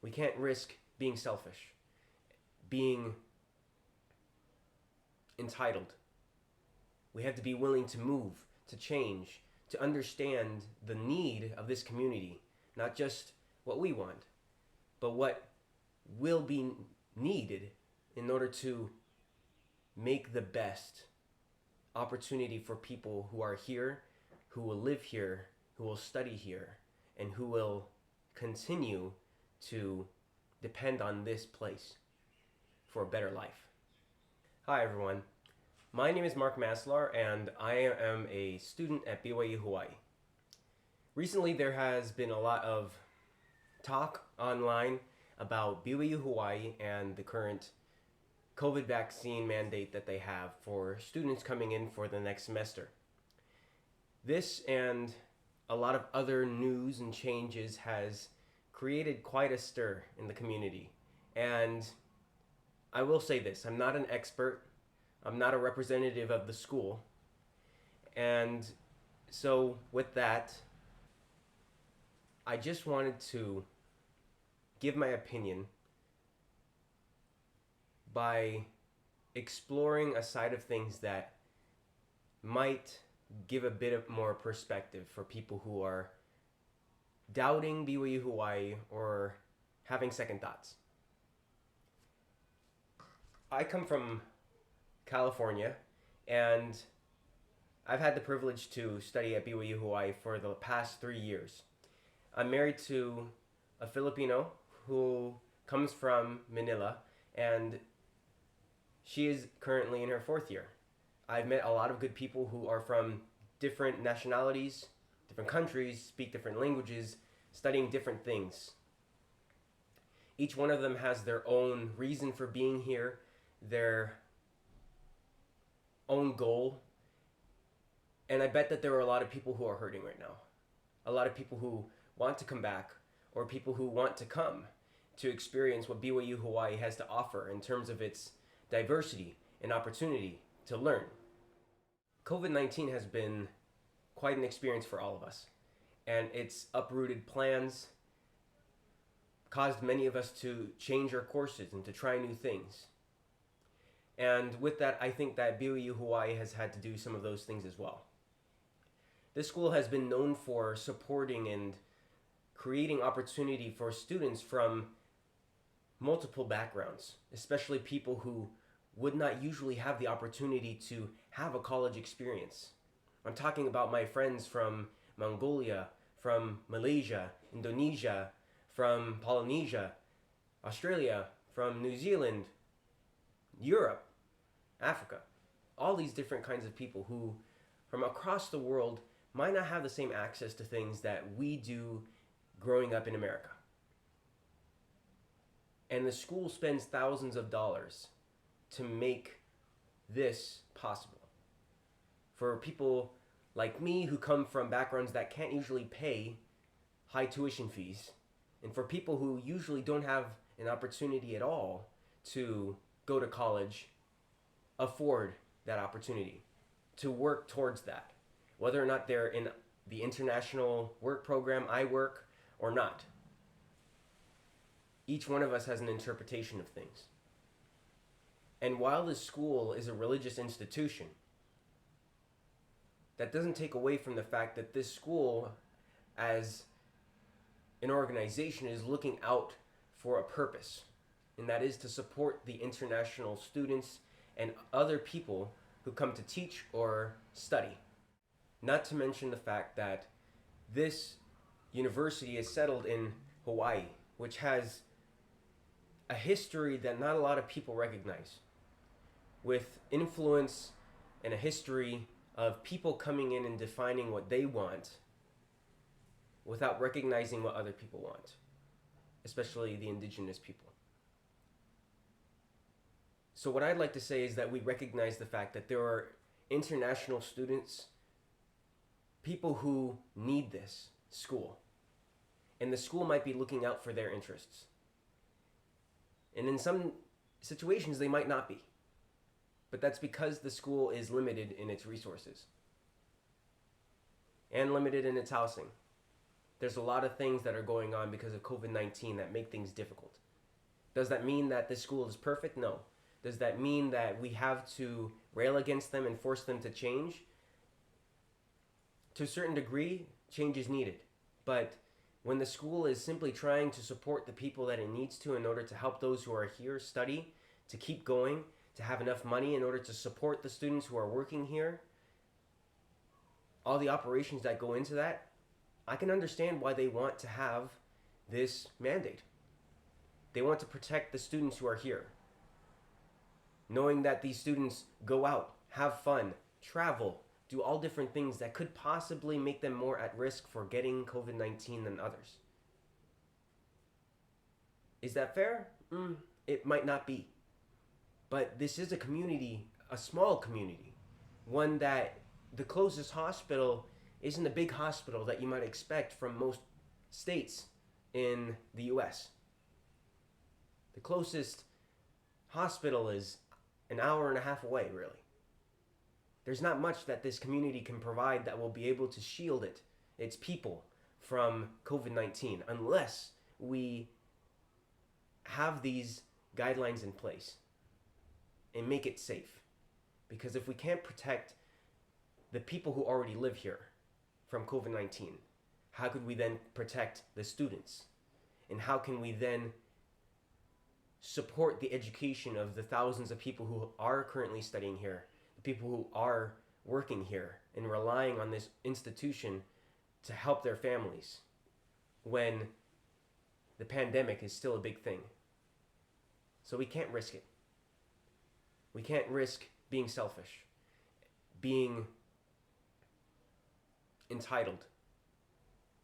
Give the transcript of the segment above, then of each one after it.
We can't risk being selfish, being entitled. We have to be willing to move, to change, to understand the need of this community, not just what we want, but what will be needed in order to make the best opportunity for people who are here, who will live here, who will study here, and who will continue to depend on this place for a better life. Hi everyone, my name is Mark Maslar and I am a student at BYU Hawaii. Recently there has been a lot of talk online about BYU Hawaii and the current COVID vaccine mandate that they have for students coming in for the next semester. This and a lot of other news and changes has created quite a stir in the community. And I will say this, I'm not an expert, I'm not a representative of the school. And so with that, I just wanted to give my opinion by exploring a side of things that might give a bit of more perspective for people who are doubting BYU Hawaii or having second thoughts. I come from California and I've had the privilege to study at BYU Hawaii for the past 3 years. I'm married to a Filipino who comes from Manila, and she is currently in her 4th year. I've met a lot of good people who are from different nationalities, different countries, speak different languages, studying different things. Each one of them has their own reason for being here, their own goal, and I bet that there are a lot of people who are hurting right now. A lot of people who want to come back, or people who want to come to experience what BYU Hawaii has to offer in terms of its diversity and opportunity to learn. COVID-19 has been quite an experience for all of us, and it's uprooted plans, caused many of us to change our courses and to try new things. And with that, I think that BYU Hawaii has had to do some of those things as well. This school has been known for supporting and creating opportunity for students from multiple backgrounds, especially people who would not usually have the opportunity to have a college experience. I'm talking about my friends from Mongolia, from Malaysia, Indonesia, from Polynesia, Australia, from New Zealand, Europe, Africa. All these different kinds of people who from across the world might not have the same access to things that we do growing up in America. And the school spends thousands of dollars to make this possible. For people like me who come from backgrounds that can't usually pay high tuition fees, and for people who usually don't have an opportunity at all to go to college, afford that opportunity, to work towards that, whether or not they're in the international work program I work or not. Each one of us has an interpretation of things. And while this school is a religious institution, that doesn't take away from the fact that this school, as an organization, is looking out for a purpose, and that is to support the international students and other people who come to teach or study. Not to mention the fact that this university is settled in Hawaii, which has a history that not a lot of people recognize, with influence and a history of people coming in and defining what they want without recognizing what other people want, especially the indigenous people. So what I'd like to say is that we recognize the fact that there are international students, people who need this school, and the school might be looking out for their interests. And in some situations, they might not be. But that's because the school is limited in its resources and limited in its housing. There's a lot of things that are going on because of COVID-19 that make things difficult. Does that mean that this school is perfect? No. Does that mean that we have to rail against them and force them to change? To a certain degree, change is needed. But when the school is simply trying to support the people that it needs to in order to help those who are here study, to keep going, to have enough money in order to support the students who are working here, all the operations that go into that, I can understand why they want to have this mandate. They want to protect the students who are here, knowing that these students go out, have fun, travel, do all different things that could possibly make them more at risk for getting COVID-19 than others. Is that fair? It might not be. But this is a community, a small community, one that the closest hospital isn't a big hospital that you might expect from most states in the US. The closest hospital is an hour and a half away, really. There's not much that this community can provide that will be able to shield its people from COVID-19 unless we have these guidelines in place and make it safe. Because if we can't protect the people who already live here from COVID-19, how could we then protect the students? And how can we then support the education of the thousands of people who are currently studying here, the people who are working here and relying on this institution to help their families when the pandemic is still a big thing? So we can't risk it. We can't risk being selfish, being entitled.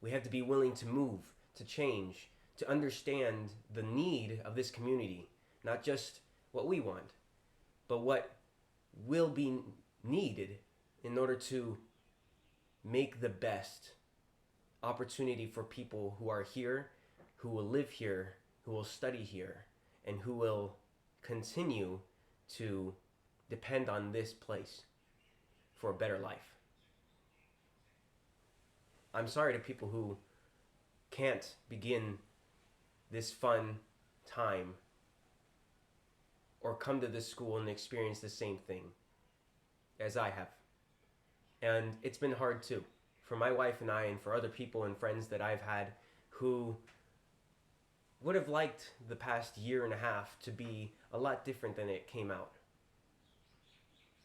We have to be willing to move, to change, to understand the need of this community, not just what we want, but what will be needed in order to make the best opportunity for people who are here, who will live here, who will study here, and who will continue to depend on this place for a better life. I'm sorry to people who can't begin this fun time or come to this school and experience the same thing as I have. And it's been hard too, for my wife and I and for other people and friends that I've had who would have liked the past year and a half to be a lot different than it came out.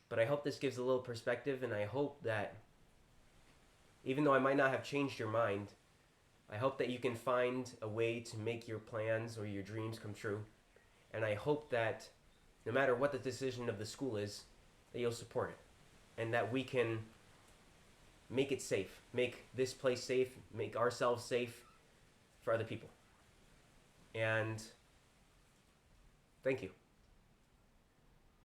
But I hope this gives a little perspective, and I hope that even though I might not have changed your mind, I hope that you can find a way to make your plans or your dreams come true. And I hope that no matter what the decision of the school is, that you'll support it. And that we can make it safe, make this place safe, make ourselves safe for other people. And thank you.